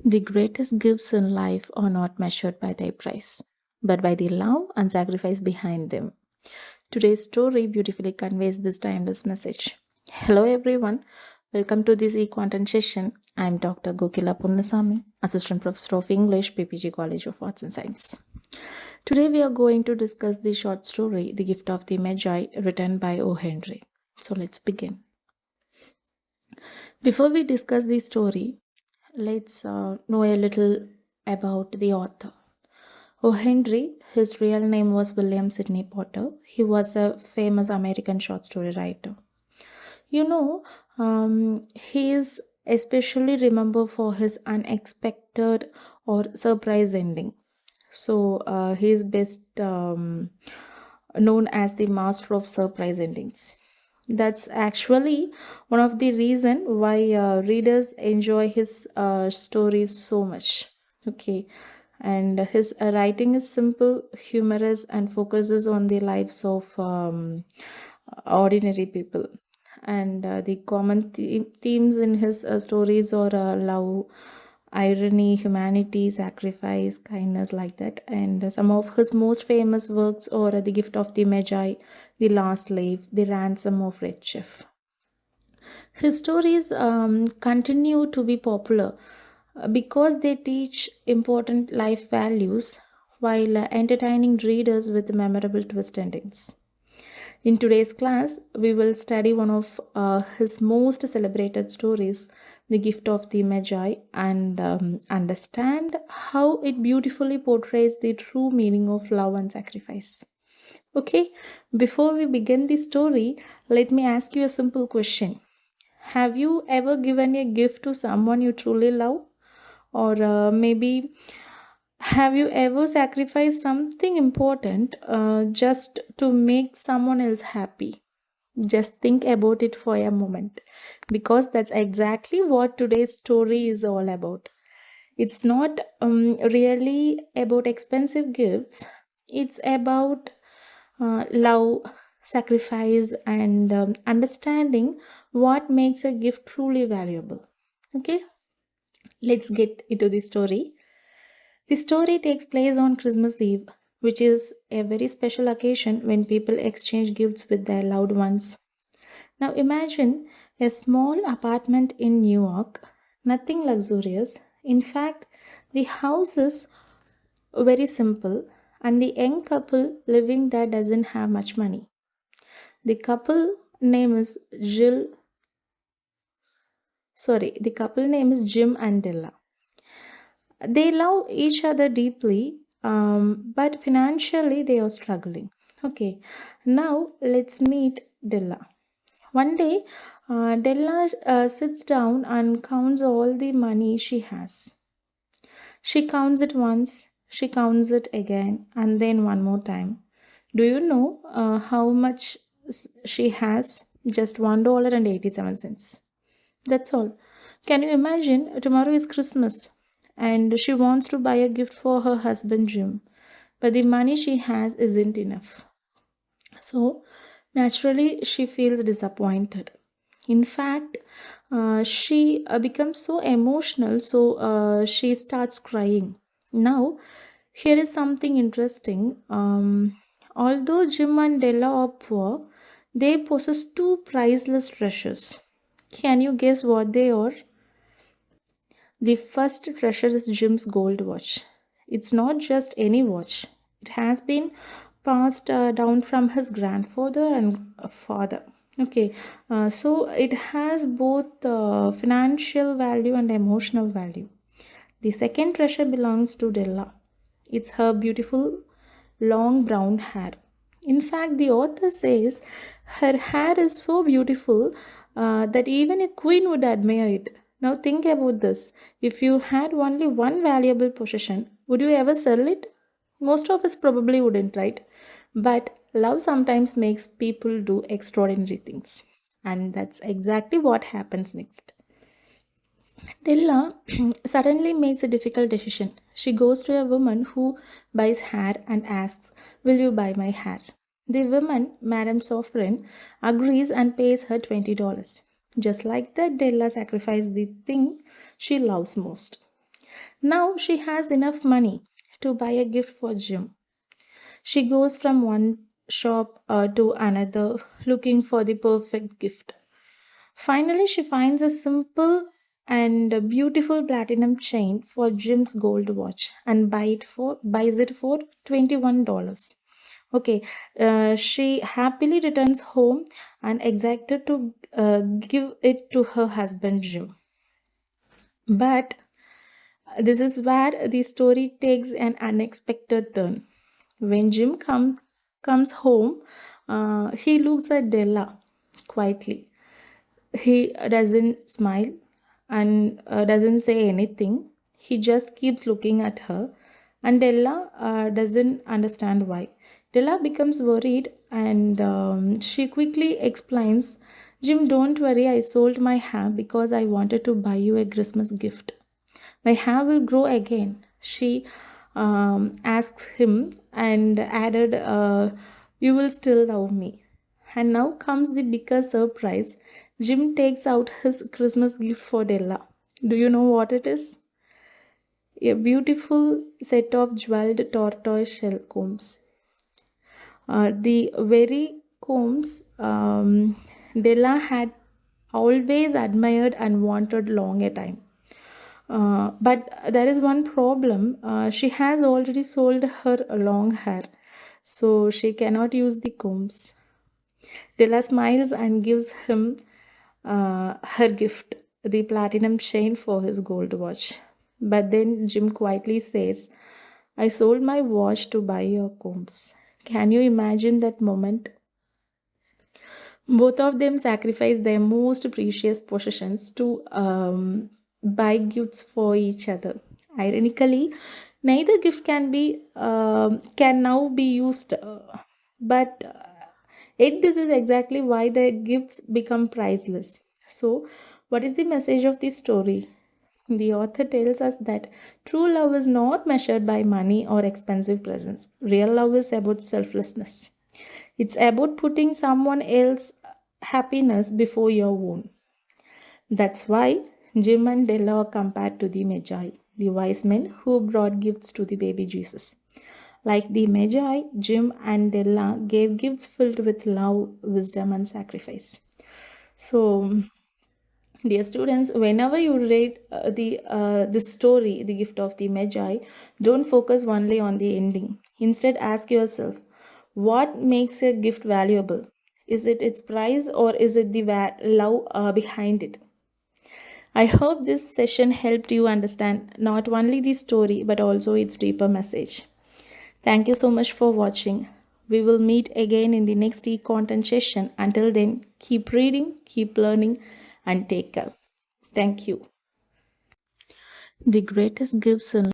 The greatest gifts in life are not measured by their price, but by the love and sacrifice behind them. Today's story beautifully conveys this timeless message. Hello, everyone. Welcome to this e-content session. I'm Dr. Gokila Punnasamy, Assistant Professor of English, PPG College of Arts and Science. Today, we are going to discuss the short story, The Gift of the Magi, written by O. Henry. So, let's begin. Before we discuss the story, let's know a little about the author. O. Henry, his real name was William Sidney Potter. He was a famous American short story writer. You know, he is especially remembered for his unexpected or surprise ending. So he is best known as the master of surprise endings. That's actually one of the reason why readers enjoy his stories so much. Okay, and his writing is simple, humorous, and focuses on the lives of ordinary people. And the common themes in his stories are love, irony, humanity, sacrifice, kindness, like that. And some of his most famous works are The Gift of the Magi, The Last Slave, The Ransom of Red Chef. His stories continue to be popular because they teach important life values while entertaining readers with memorable twist endings. In today's class, we will study one of his most celebrated stories, The Gift of the Magi, and understand how it beautifully portrays the true meaning of love and sacrifice. Okay, before we begin the story, let me ask you a simple question. Have you ever given a gift to someone you truly love? Or maybe have you ever sacrificed something important just to make someone else happy? Just think about it for a moment because that's exactly what today's story is all about. It's not really about expensive gifts, it's about love, sacrifice, and understanding what makes a gift truly valuable. Okay, let's get into the story. The story takes place on Christmas Eve, which is a very special occasion when people exchange gifts with their loved ones. Now imagine a small apartment in New York, nothing luxurious. In fact, the house is very simple, and the young couple living there doesn't have much money. The couple name is the couple name is Jim and Dilla. They love each other deeply, but financially they are struggling. Okay, now let's meet Dilla. One day, Della sits down and counts all the money she has. She counts it once, she counts it again, and then one more time. Do you know how much she has? Just $1.87. That's all. Can you imagine? Tomorrow is Christmas, and she wants to buy a gift for her husband Jim, but the money she has isn't enough. So, naturally, she feels disappointed. In fact, she becomes so emotional, so she starts crying. Now, here is something interesting. Although Jim and Della are poor, they possess two priceless treasures. Can you guess what they are? The first treasure is Jim's gold watch. It's not just any watch, it has been passed down from his grandfather and father. Okay, so it has both financial value and emotional value. The second treasure belongs to Della. It's her beautiful long brown hair. In fact, the author says her hair is so beautiful that even a queen would admire it. Now, think about this. If you had only one valuable possession, would you ever sell it? Most of us probably wouldn't, right? But love sometimes makes people do extraordinary things. And that's exactly what happens next. Della suddenly makes a difficult decision. She goes to a woman who buys hair and asks, "Will you buy my hair?" The woman, Madame Sovereign, agrees and pays her $20. Just like that, Della sacrifices the thing she loves most. Now she has enough money to buy a gift for Jim. She goes from one shop to another looking for the perfect gift. Finally, she finds a simple and a beautiful platinum chain for Jim's gold watch and buys it for $21. Okay, she happily returns home and excited to give it to her husband Jim. But this is where the story takes an unexpected turn. When comes home, he looks at Della quietly. He doesn't smile and doesn't say anything. He just keeps looking at her, and Della doesn't understand why. Della becomes worried and she quickly explains, Jim, don't worry, I sold my hair because I wanted to buy you a Christmas gift. My hair will grow again. She asks him and added, you will still love me. And now comes the bigger surprise. Jim takes out his Christmas gift for Della. Do you know what it is? A beautiful set of jeweled tortoise shell combs. The very combs Della had always admired and wanted long a time. But there is one problem. She has already sold her long hair, so she cannot use the combs. Della smiles and gives him her gift, the platinum chain for his gold watch. But then Jim quietly says, I sold my watch to buy your combs. Can you imagine that moment? Both of them sacrifice their most precious possessions to buy gifts for each other. Ironically, neither gift can now be used, but yet this is exactly why the gifts become priceless. So, what is the message of this story? The author tells us that true love is not measured by money or expensive presents. Real love is about selflessness. It's about putting someone else's happiness before your own. That's why Jim and Della are compared to the Magi, the wise men who brought gifts to the baby Jesus. Like the Magi, Jim and Della gave gifts filled with love, wisdom, and sacrifice. So, dear students, whenever you read the story, The Gift of the Magi, don't focus only on the ending. Instead, ask yourself, what makes a gift valuable? Is it its price or is it the love behind it? I hope this session helped you understand not only the story but also its deeper message. Thank you so much for watching. We will meet again in the next e-content session. Until then, keep reading, keep learning, and take care. Thank you. The greatest gifts in